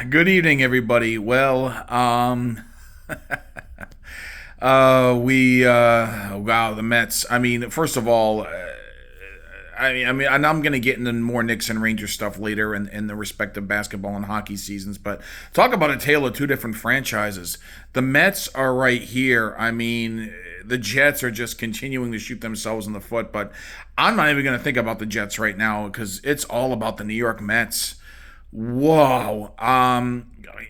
Good evening, everybody. Wow, the Mets. I mean, first of all, and I'm going to get into more Knicks and Rangers stuff later in the respective basketball and hockey seasons. But talk about a tale of two different franchises. The Mets are right here. I mean, the Jets are just continuing to shoot themselves in the foot. But I'm not even going to think about the Jets right now because it's all about the New York Mets. Whoa.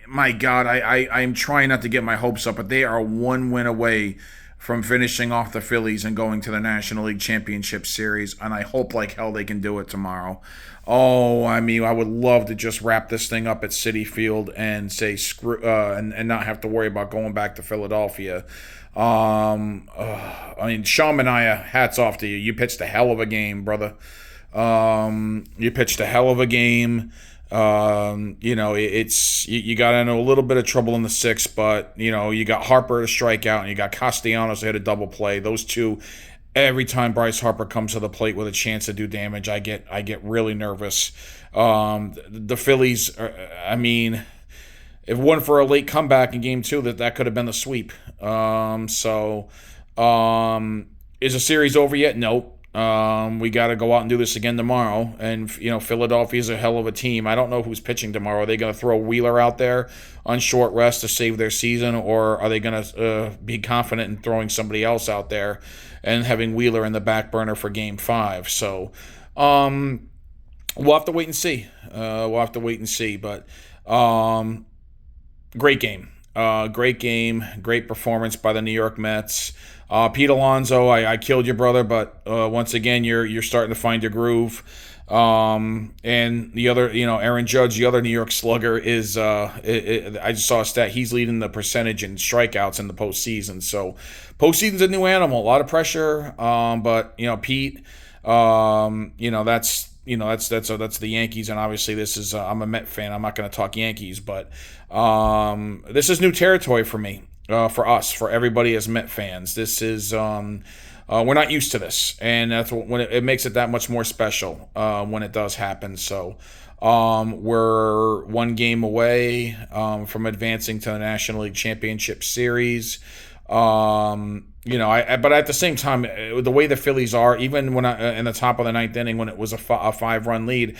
My God, I'm trying not to get my hopes up, but they are one win away from finishing off the Phillies and going to the National League Championship Series, and I hope like hell they can do it tomorrow. Oh, I mean, I would love to just wrap this thing up at Citi Field and say screw, and not have to worry about going back to Philadelphia. I mean, Sean Manaea, hats off to you. You pitched a hell of a game, brother. You pitched a hell of a game. It's you got into a little bit of trouble in the sixth, but you got Harper to strike out and you got Castellanos to hit a double play. Those two, every time Bryce Harper comes to the plate with a chance to do damage, I get really nervous. The Phillies, I mean, if it wasn't for a late comeback in Game 2, that could have been the sweep. Is the series over yet? Nope. We got to go out and do this again tomorrow. And, Philadelphia is a hell of a team. I don't know who's pitching tomorrow. Are they going to throw Wheeler out there on short rest to save their season? Or are they going to be confident in throwing somebody else out there and having Wheeler in the back burner for Game 5? So we'll have to wait and see. But great game. Great performance by the New York Mets. Pete Alonso, I killed your brother, but once again, you're starting to find your groove. And the other, Aaron Judge, the other New York Slugger, is I just saw a stat. He's leading the percentage in strikeouts in the postseason. So postseason's a new animal, a lot of pressure. But Pete, that's the Yankees, and obviously this is I'm a Met fan. I'm not going to talk Yankees, but this is new territory for me. For us, for everybody as Met fans, this is we're not used to this, and that's when it makes it that much more special when it does happen. So we're one game away from advancing to the National League Championship Series. But at the same time, the way the Phillies are, even when in the top of the ninth inning when it was a 5-run lead,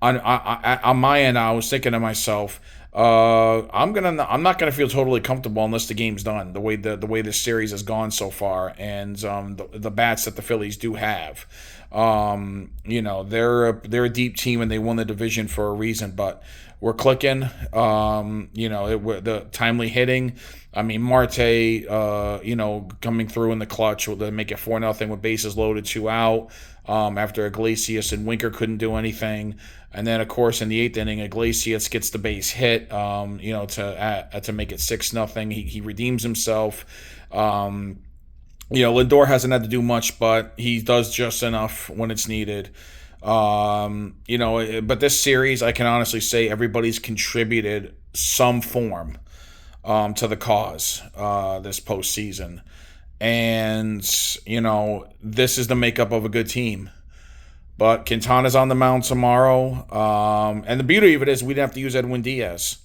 on my end, I was thinking to myself, I'm not gonna feel totally comfortable unless the game's done. The way this series has gone so far, and the bats that the Phillies do have, they're a deep team and they won the division for a reason. But we're clicking. The timely hitting. I mean, Marte, coming through in the clutch to make it 4-0 with bases loaded, 2 out. After Iglesias and Winker couldn't do anything. And then, of course, in the 8th inning, Iglesias gets the base hit, to make it 6-0. He redeems himself. Lindor hasn't had to do much, but he does just enough when it's needed. But this series, I can honestly say everybody's contributed some form to the cause this postseason. And, this is the makeup of a good team. But Quintana's on the mound tomorrow. And the beauty of it is we didn't have to use Edwin Diaz.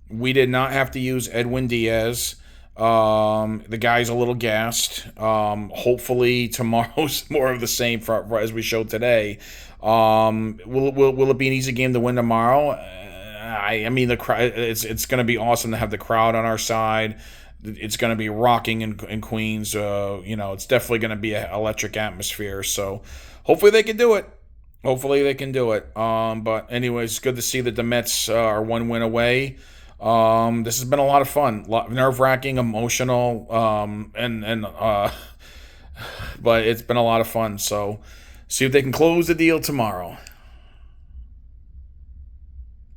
We did not have to use Edwin Diaz. The guy's a little gassed. Hopefully tomorrow's more of the same for as we showed today. Will it be an easy game to win tomorrow? I mean, the crowd. It's going to be awesome to have the crowd on our side. It's going to be rocking in Queens. It's definitely going to be an electric atmosphere. So hopefully they can do it. But anyways, it's good to see that the Mets are one win away. This has been a lot of fun, nerve-wracking, emotional, but it's been a lot of fun. So see if they can close the deal tomorrow.